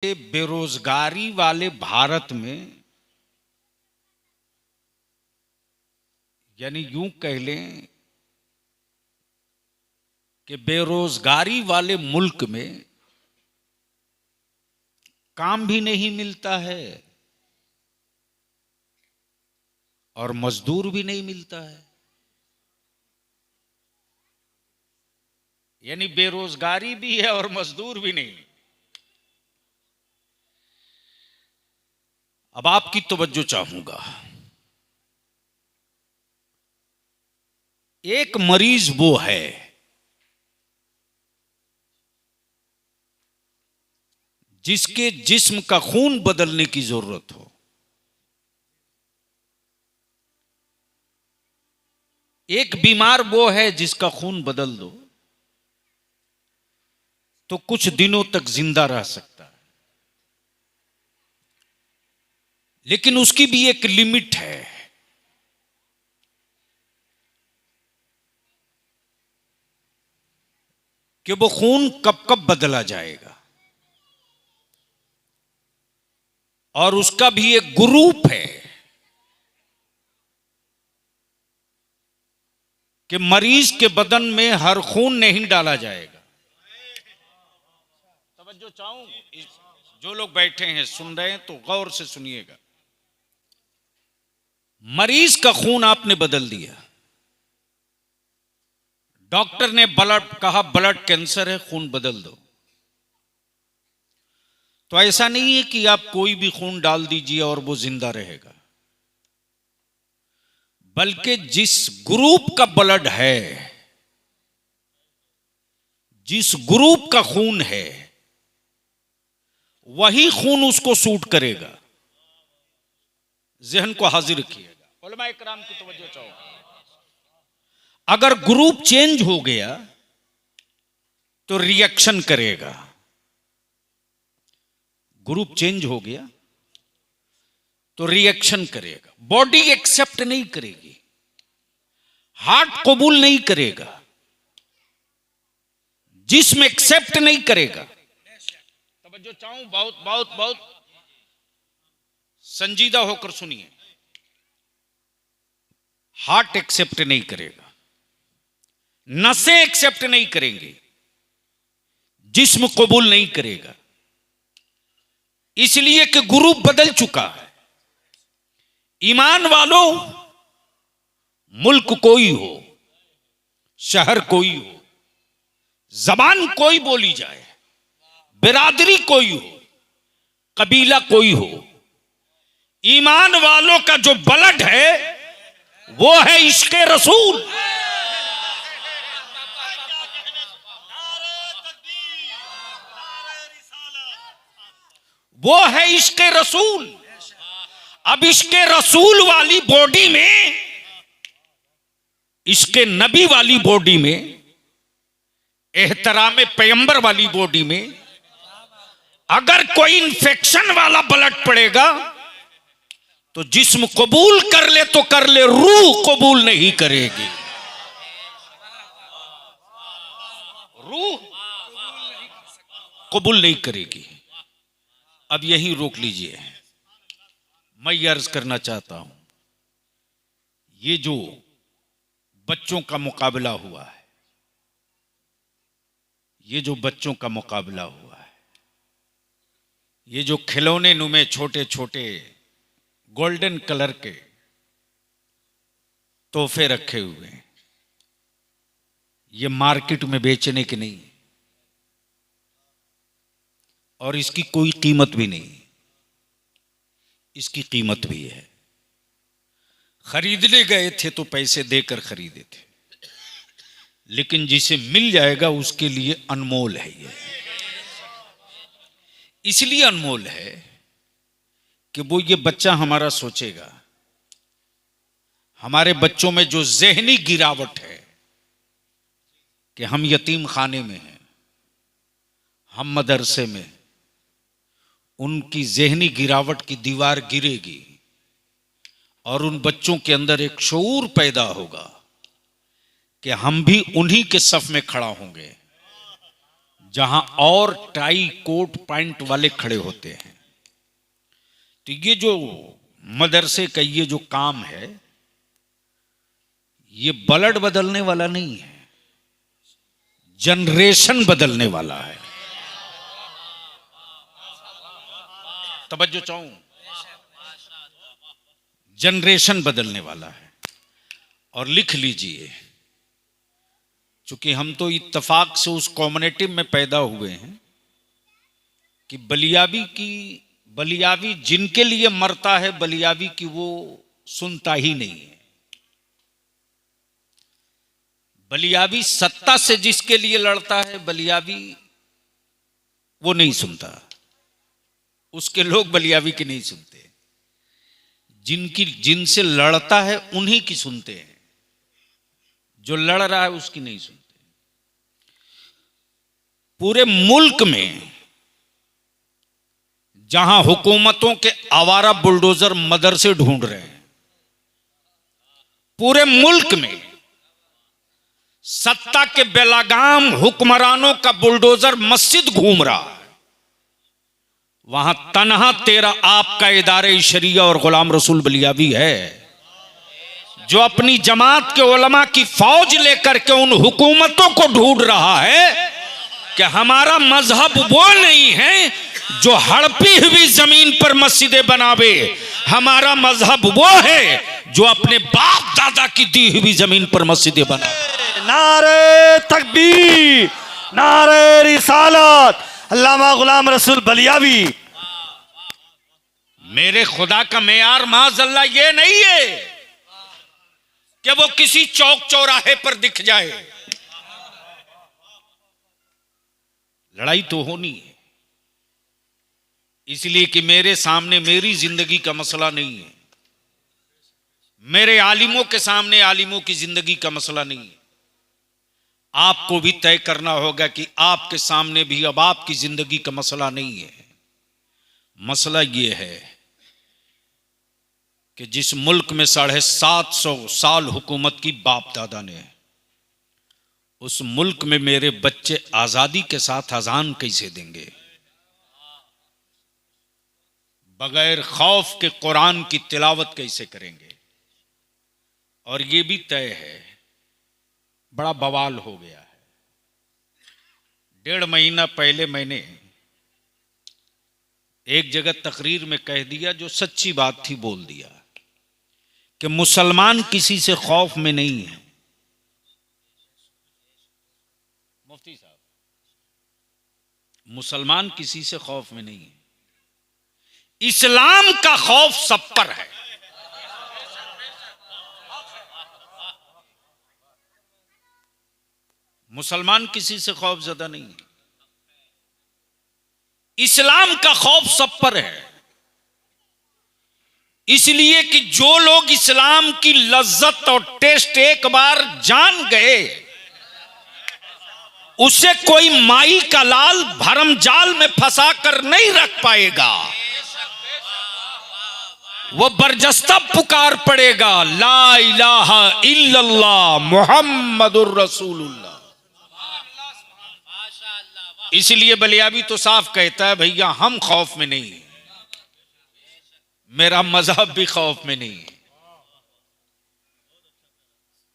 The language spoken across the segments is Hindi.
बेरोजगारी वाले भारत में, यानी यूं कह लें कि बेरोजगारी वाले मुल्क में काम भी नहीं मिलता है और मजदूर भी नहीं मिलता है। यानी बेरोजगारी भी है और मजदूर भी नहीं। अब आपकी तवज्जो चाहूंगा। एक मरीज वो है जिसके जिस्म का खून बदलने की जरूरत हो। एक बीमार वो है जिसका खून बदल दो तो कुछ दिनों तक जिंदा रह सकता है, लेकिन उसकी भी एक लिमिट है। कि वो खून कब कब बदला जाएगा, और उसका भी एक ग्रुप है कि मरीज के बदन में हर खून नहीं डाला जाएगा। तवज्जो चाहूं, जो लोग बैठे हैं सुन रहे हैं तो गौर से सुनिएगा। मरीज का खून आपने बदल दिया, डॉक्टर ने ब्लड कैंसर है, खून बदल दो। तो ऐसा नहीं है कि आप कोई भी खून डाल दीजिए और वो जिंदा रहेगा, बल्कि जिस ग्रुप का ब्लड है, जिस ग्रुप का खून है, वही खून उसको सूट करेगा। जहन को हाजिर रखिएगा। उलमा इकराम की तवज्जो चाहो। अगर ग्रुप चेंज हो गया तो रिएक्शन करेगा। ग्रुप चेंज हो गया तो रिएक्शन करेगा। बॉडी एक्सेप्ट नहीं करेगी, हार्ट कबूल नहीं करेगा, जिस्म एक्सेप्ट नहीं करेगा। तवज्जो चाहूं, बहुत बहुत बहुत संजीदा होकर सुनिए। हार्ट एक्सेप्ट नहीं करेगा, नसें एक्सेप्ट नहीं करेंगे, जिस्म कबूल नहीं करेगा, इसलिए कि ग्रुप बदल चुका है। ईमान वालों, मुल्क कोई हो, शहर कोई हो, जबान कोई बोली जाए, बिरादरी कोई हो, कबीला कोई हो, ईमान वालों का जो ब्लड है वो है इश्क़े रसूल। वो है इश्क़े रसूल। अब इश्क़े रसूल वाली बॉडी में, इश्क़े नबी वाली बॉडी में, एहतराम पैगंबर वाली बॉडी में अगर कोई इंफेक्शन वाला ब्लड पड़ेगा तो जिस्म कबूल कर ले तो कर ले, रूह कबूल नहीं करेगी। रूह कबूल नहीं करेगी। अब यहीं रोक लीजिए। मैं ये अर्ज करना चाहता हूं, ये जो बच्चों का मुकाबला हुआ है, ये जो बच्चों का मुकाबला हुआ है, ये जो खिलौने नुमे छोटे छोटे गोल्डन कलर के तोहफे रखे हुए हैं, ये मार्केट में बेचने के नहीं, और इसकी कोई कीमत भी नहीं। इसकी कीमत भी है। खरीदने गए थे तो पैसे देकर खरीदे थे, लेकिन जिसे मिल जाएगा उसके लिए अनमोल है। ये इसलिए अनमोल है कि वो ये बच्चा हमारा सोचेगा। हमारे बच्चों में जो ज़हनी गिरावट है कि हम यतीम खाने में हैं, हम मदरसे में, उनकी ज़हनी गिरावट की दीवार गिरेगी और उन बच्चों के अंदर एक शऊर पैदा होगा कि हम भी उन्हीं के सफ में खड़ा होंगे जहां और टाई कोट पैंट वाले खड़े होते हैं। तो ये जो मदरसे का ये जो काम है, ये ब्लड बदलने वाला नहीं है, जनरेशन बदलने वाला है। तवज्जो चाहूं, जनरेशन बदलने वाला है। और लिख लीजिए, चूंकि हम तो इत्तेफाक से उस कम्युनिटी में पैदा हुए हैं कि बलियावी जिनके लिए मरता है, बलियावी की वो सुनता ही नहीं है। बलियावी सत्ता से जिसके लिए लड़ता है, बलियावी वो नहीं सुनता, उसके लोग बलियावी की नहीं सुनते। जिनसे लड़ता है उन्हीं की सुनते हैं, जो लड़ रहा है उसकी नहीं सुनते। पूरे मुल्क में जहां हुकूमतों के आवारा बुलडोजर मदरसे ढूंढ रहे हैं, पूरे मुल्क में सत्ता के बेलगाम हुक्मरानों का बुलडोजर मस्जिद घूम रहा है, वहां तन्हा तेरा आपका इदारे शरिया और गुलाम रसूल बलियावी है, जो अपनी जमात के उलमा की फौज लेकर के उन हुकूमतों को ढूंढ रहा है कि हमारा मजहब वो नहीं है जो हड़पी हुई जमीन पर मस्जिदें बनावे, हमारा मजहब वो है जो अपने बाप दादा की दी हुई जमीन पर मस्जिदें बनावे। नारे तकबीर, नारे रिसालत, अल्लामा गुलाम रसूल बलियावी। मेरे खुदा का मेयार माज़अल्लाह ये नहीं है कि वो किसी चौक चौराहे पर दिख जाए। लड़ाई तो होनी है, इसलिए कि मेरे सामने मेरी जिंदगी का मसला नहीं है, मेरे आलिमों के सामने आलिमों की जिंदगी का मसला नहीं है। आपको भी तय करना होगा कि आपके सामने भी अब आपकी जिंदगी का मसला नहीं है। मसला यह है कि जिस मुल्क में 750 साल हुकूमत की बाप दादा ने, उस मुल्क में मेरे बच्चे आजादी के साथ अजान कैसे देंगे, बगैर खौफ के कुरान की तिलावत कैसे करेंगे। और यह भी तय है, बड़ा बवाल हो गया है। 1.5 महीना पहले मैंने एक जगह तकरीर में कह दिया, जो सच्ची बात थी बोल दिया, कि मुसलमान किसी से खौफ में नहीं है। मुफ्ती साहब, मुसलमान किसी से खौफ में नहीं है, इस्लाम का खौफ सब पर है। मुसलमान किसी से खौफ ज्यादा नहीं है, इस्लाम का खौफ सब पर है। इसलिए कि जो लोग इस्लाम की लज्जत और टेस्ट एक बार जान गए, उसे कोई माई का लाल भरम जाल में फंसा कर नहीं रख पाएगा। वो बरजस्ता पुकार पड़ेगा, ला इलाहा इल्लल्लाह मुहम्मदुर रसूलुल्लाह। इसलिए बलियावी तो साफ कहता है, भैया हम खौफ में नहीं, मेरा मजहब भी खौफ में नहीं है।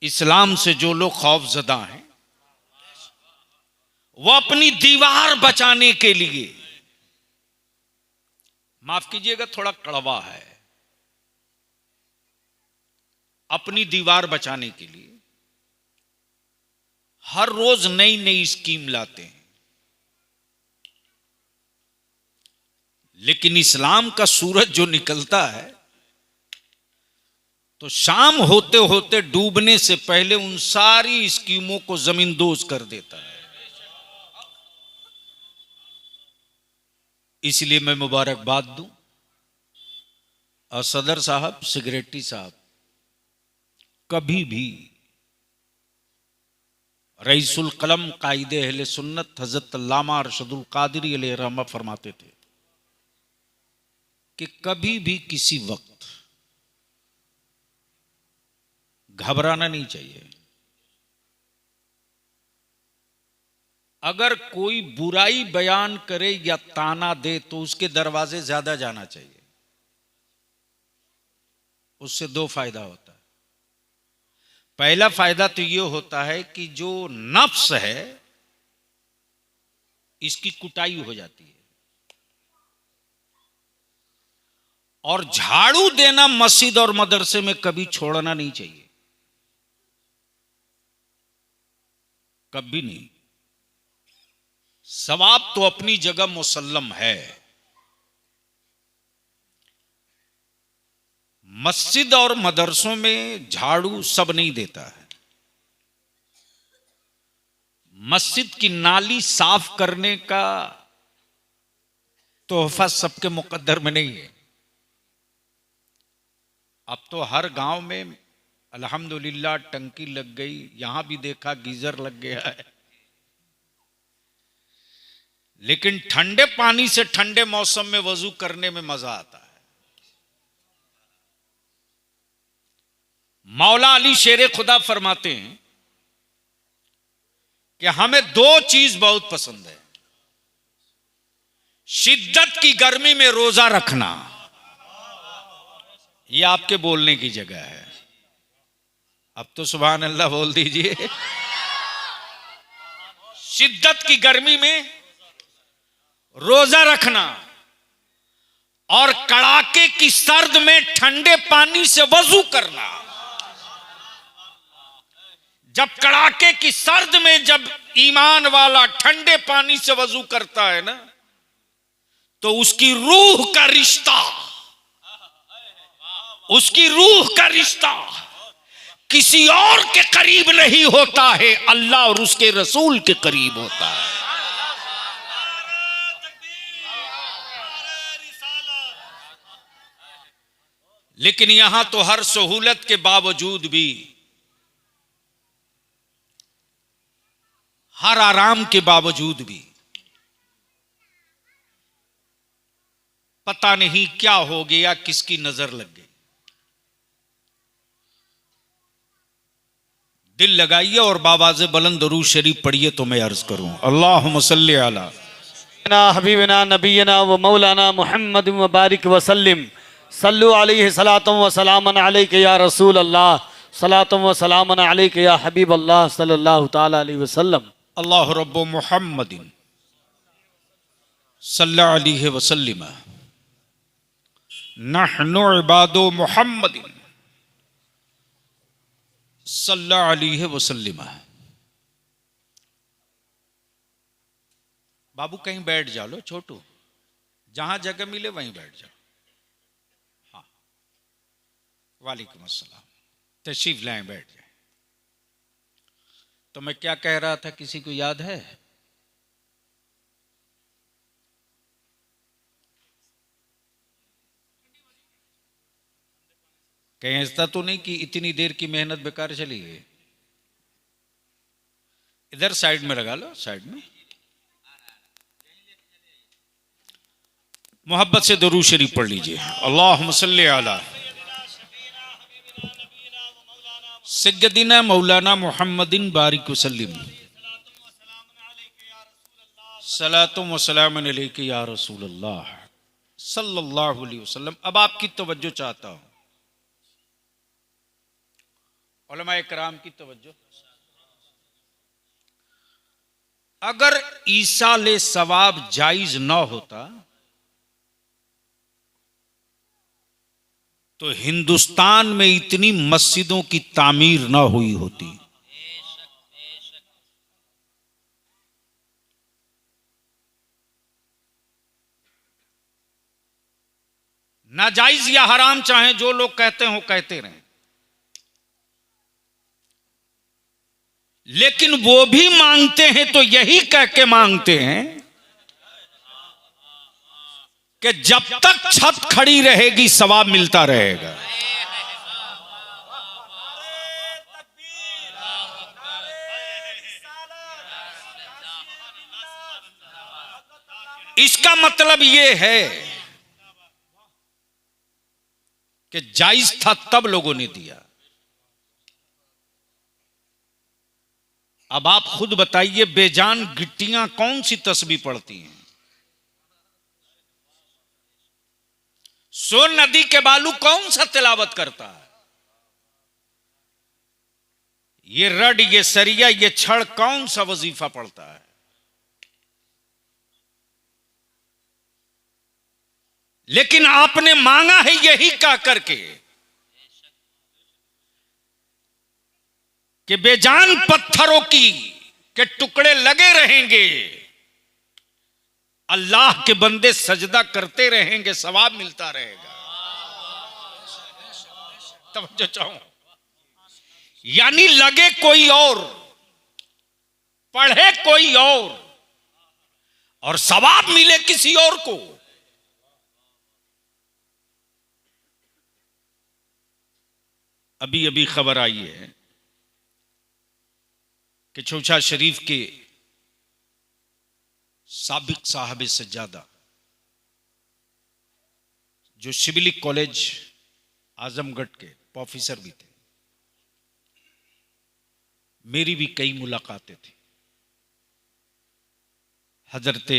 इस्लाम से जो लोग खौफजदा हैं, वो अपनी दीवार बचाने के लिए, माफ कीजिएगा थोड़ा कड़वा है, अपनी दीवार बचाने के लिए हर रोज नई नई स्कीम लाते हैं। लेकिन इस्लाम का सूरज जो निकलता है, तो शाम होते होते डूबने से पहले उन सारी स्कीमों को जमींदोज कर देता है। इसलिए मैं मुबारकबाद दूं और सदर साहब, सिगरेटी साहब, कभी भी रईसुल कलम कायदे अहले सुन्नत हजरत अल्लामा अरशदुल कादरी अलैहि रहमा फरमाते थे कि कभी भी किसी वक्त घबराना नहीं चाहिए। अगर कोई बुराई बयान करे या ताना दे तो उसके दरवाजे ज्यादा जाना चाहिए। उससे दो फायदा होता है। पहला फायदा तो यह होता है कि जो नफ्स है इसकी कुटाई हो जाती है। और झाड़ू देना मस्जिद और मदरसे में कभी छोड़ना नहीं चाहिए, कभी नहीं। सवाब तो अपनी जगह मुसल्लम है। मस्जिद और मदरसों में झाड़ू सब नहीं देता है। मस्जिद की नाली साफ करने का तोहफा सबके मुकद्दर में नहीं है। अब तो हर गांव में अल्हम्दुलिल्लाह टंकी लग गई, यहां भी देखा गीजर लग गया है। लेकिन ठंडे पानी से ठंडे मौसम में वजू करने में मजा आता है। मौला अली शेर खुदा फरमाते हैं कि हमें दो चीज बहुत पसंद है। शिद्दत की गर्मी में रोजा रखना, यह आपके बोलने की जगह है। अब तो सुभान अल्लाह बोल दीजिए। शिद्दत की गर्मी में रोजा रखना और कड़ाके की सर्द में ठंडे पानी से वजू करना। जब कड़ाके की सर्द में जब ईमान वाला ठंडे पानी से वजू करता है ना, तो उसकी रूह का रिश्ता, उसकी रूह का रिश्ता किसी और के करीब नहीं होता है, अल्लाह और उसके रसूल के करीब होता है। लेकिन यहां तो हर सहूलत के बावजूद भी, हर आराम के बावजूद भी पता नहीं क्या हो गया, किसकी नजर लग गई। दिल लगाइए और बाबाज़े बुलंद दरूद शरीफ पढ़िए तो मैं अर्ज करूं, अल्लाहुम्मा सल्ली अला हबीबना नबीना व मौलाना मुहम्मद व बारिक वसल्लिम सल्लु अलैहि सलातम व सलामन अलैका या रसूल अल्लाह, सलातम व सलामन अलैका या हबीब अल्लाह सल्लल्लाहु तआला अलैहि वसल्लम। अल्लाह रब्बु मुहम्मदिन सल्लल्लाहु अलैहि वसल्लम नहनु इबादु मुहम्मदिन सल्लल्लाहु अलैहि वसल्लम। बाबू कहीं बैठ जाओ, लो छोटू, जहां जगह मिले वहीं बैठ जाओ। हाँ, वालेकुम अस्सलाम, तशरीफ लाएं, बैठ जाए। तो मैं क्या कह रहा था, किसी को याद है? कहीं ऐसा तो नहीं कि इतनी देर की मेहनत बेकार चली गई? इधर साइड में लगा लो, साइड में। मोहब्बत से दरूद शरीफ पढ़ लीजिए, अल्लाहुम्मा सल्ली अला सय्यदिना मौलाना मुहम्मदिन बारिक वसल्लिम सलातुम व सलामुन अलैका या रसूल अल्लाह सल्लल्लाहु अलैहि वसल्लम। अब आपकी तवज्जो चाहता हूं, उलमाए किराम की तवज्जो। अगर ईसाले सवाब जायज ना होता तो हिंदुस्तान में इतनी मस्जिदों की तामीर ना हुई होती। नाजायज या हराम चाहे जो लोग कहते हो कहते रहें, लेकिन वो भी मांगते हैं तो यही कह के मांगते हैं कि जब तक छत खड़ी रहेगी सवाब मिलता रहेगा। इसका मतलब यह है कि जायज था तब लोगों ने दिया। अब आप खुद बताइए, बेजान गिट्टियां कौन सी तस्बीह पढ़ती हैं? सोन नदी के बालू कौन सा तिलावत करता है? ये रड, ये सरिया, ये छड़ कौन सा वजीफा पढ़ता है? लेकिन आपने मांगा है यही कह करके कि बेजान पत्थरों के टुकड़े लगे रहेंगे, अल्लाह के बंदे सजदा करते रहेंगे, सवाब मिलता रहेगा। तवज्जो चाहूं, यानी लगे कोई और, पढ़े कोई और सवाब मिले किसी और को। अभी अभी खबर आई है कि चौसा शरीफ के साबिक साहब सज्जादा, जो शिबिली कॉलेज आजमगढ़ के प्रोफेसर भी थे, मेरी भी कई मुलाकातें थी, हजरत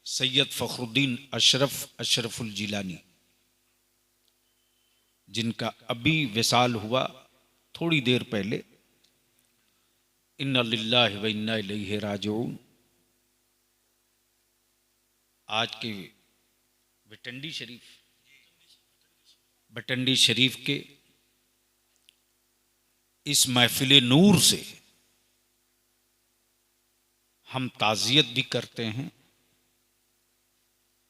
सैयद फखरुद्दीन अशरफुल जिलानी, जिनका अभी विसाल हुआ थोड़ी देर पहले, इन्ना लिल्लाहि व इन्ना इलैहि राजिऊन। आज के बटंडी शरीफ के इस महफिल नूर से हम ताज़ियत भी करते हैं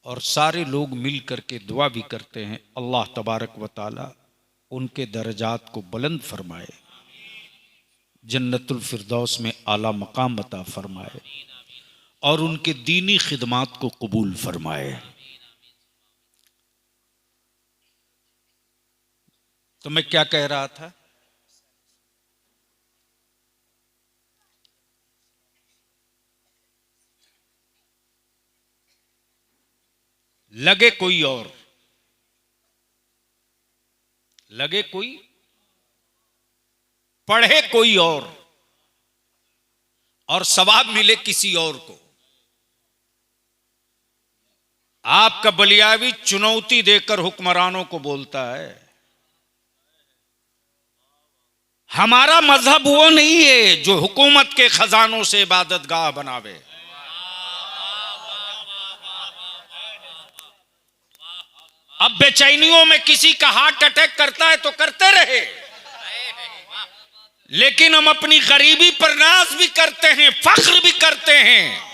और सारे लोग मिल करके दुआ भी करते हैं, अल्लाह तबारक व ताला उनके दर्जात को बुलंद फरमाए, जन्नतुल फिरदौस में आला मकाम अता फरमाए और उनके दीनी खिदमात को कबूल फरमाए। तो मैं क्या कह रहा था? लगे कोई और, लगे कोई, पढ़े कोई और सवाब मिले किसी और को। आपका बलियावी चुनौती देकर हुक्मरानों को बोलता है, हमारा मजहब वो नहीं है जो हुकूमत के खजानों से इबादत गाह बनावे। अब बेचैनियों में किसी का हार्ट अटैक करता है तो करते रहे, लेकिन हम अपनी गरीबी पर नाज भी करते हैं, फख्र भी करते हैं।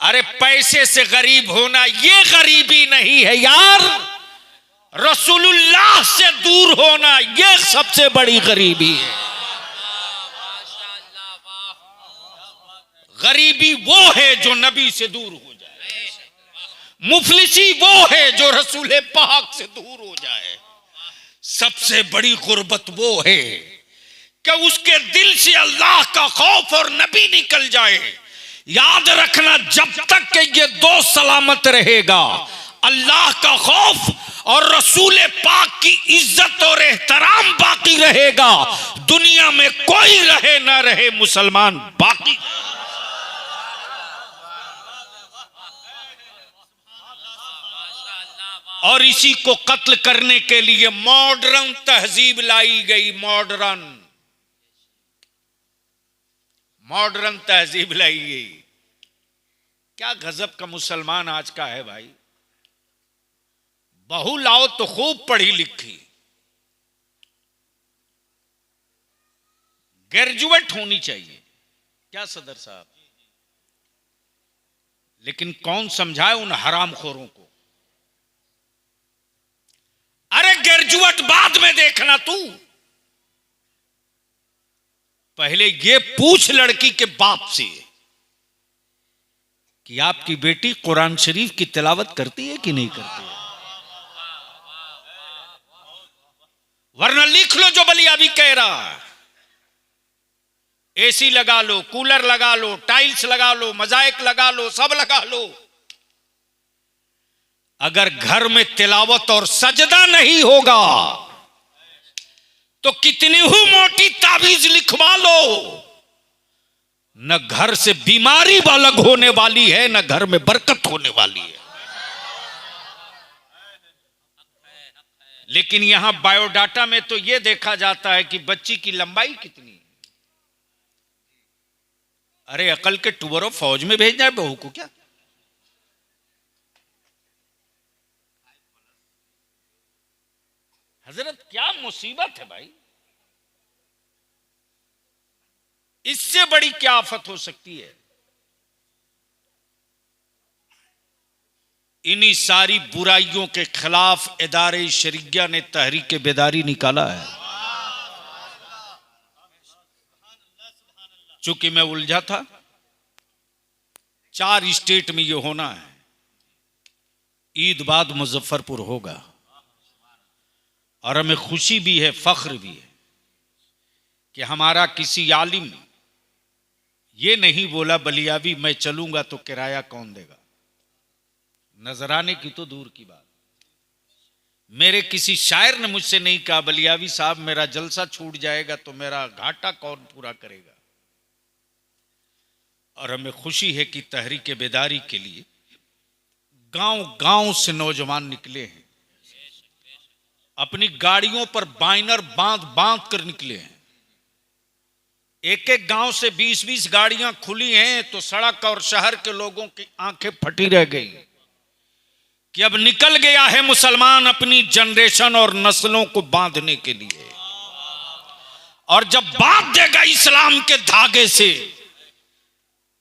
अरे पैसे से गरीब होना ये गरीबी नहीं है यार, रसूलुल्लाह से दूर होना ये सबसे बड़ी गरीबी है। गरीबी वो है जो नबी से दूर हो जाए, मुफलिसी वो है जो रसूल पाक से दूर हो जाए। सबसे बड़ी गुर्बत वो है कि उसके दिल से अल्लाह का खौफ और नबी निकल जाए। याद रखना, जब तक कि ये दो सलामत रहेगा, अल्लाह का खौफ और रसूल पाक की इज्जत और एहतराम बाकी रहेगा, दुनिया में कोई रहे ना रहे, मुसलमान बाकी। और इसी को कत्ल करने के लिए मॉडर्न तहजीब लाई गई, मॉडर्न तहजीब लाई गई। क्या गजब का मुसलमान आज का है भाई। बहू लाओ तो खूब पढ़ी लिखी, ग्रेजुएट होनी चाहिए, क्या सदर साहब? लेकिन कौन समझाए उन हरामखोरों को? अरे ग्रेजुएट बाद में देखना, तू पहले ये पूछ लड़की के बाप से कि आपकी बेटी कुरान शरीफ की तिलावत करती है कि नहीं करती है, वरना लिख लो जो बलिया भी कह रहा है। एसी लगा लो, कूलर लगा लो, टाइल्स लगा लो, मोज़ाइक लगा लो, सब लगा लो, अगर घर में तिलावत और सजदा नहीं होगा तो कितनी ही मोटी ताबीज लिखवा लो, न घर से बीमारी अलग होने वाली है, न घर में बरकत होने वाली है। लेकिन यहां बायोडाटा में तो यह देखा जाता है कि बच्ची की लंबाई कितनी है। अरे अकल के टुवरों, फौज में भेजना है बहू को क्या? हजरत क्या मुसीबत है भाई, इससे बड़ी क्या आफत हो सकती है? इन्हीं सारी बुराइयों के खिलाफ इदारे शरिया ने तहरीक बेदारी निकाला है। चूंकि मैं उलझा था, 4 स्टेट में यह होना है। ईद बाद मुजफ्फरपुर होगा और हमें खुशी भी है, फख्र भी है कि हमारा किसी आलिम ये नहीं बोला बलियावी मैं चलूंगा तो किराया कौन देगा। नजराने की तो दूर की बात, मेरे किसी शायर ने मुझसे नहीं कहा बलियावी साहब मेरा जलसा छूट जाएगा तो मेरा घाटा कौन पूरा करेगा। और हमें खुशी है कि तहरीक बेदारी के लिए गांव गांव से नौजवान निकले हैं, अपनी गाड़ियों पर बाइनर बांध बांध कर निकले हैं। एक एक गांव से 20-20 गाड़ियां खुली हैं तो सड़क और शहर के लोगों की आंखें फटी रह गई कि अब निकल गया है मुसलमान अपनी जनरेशन और नस्लों को बांधने के लिए। और जब बांध देगा इस्लाम के धागे से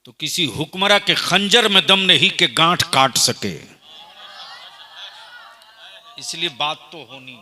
तो किसी हुक्मरा के खंजर में दम नहीं के गांठ काट सके। इसलिए बात तो होनी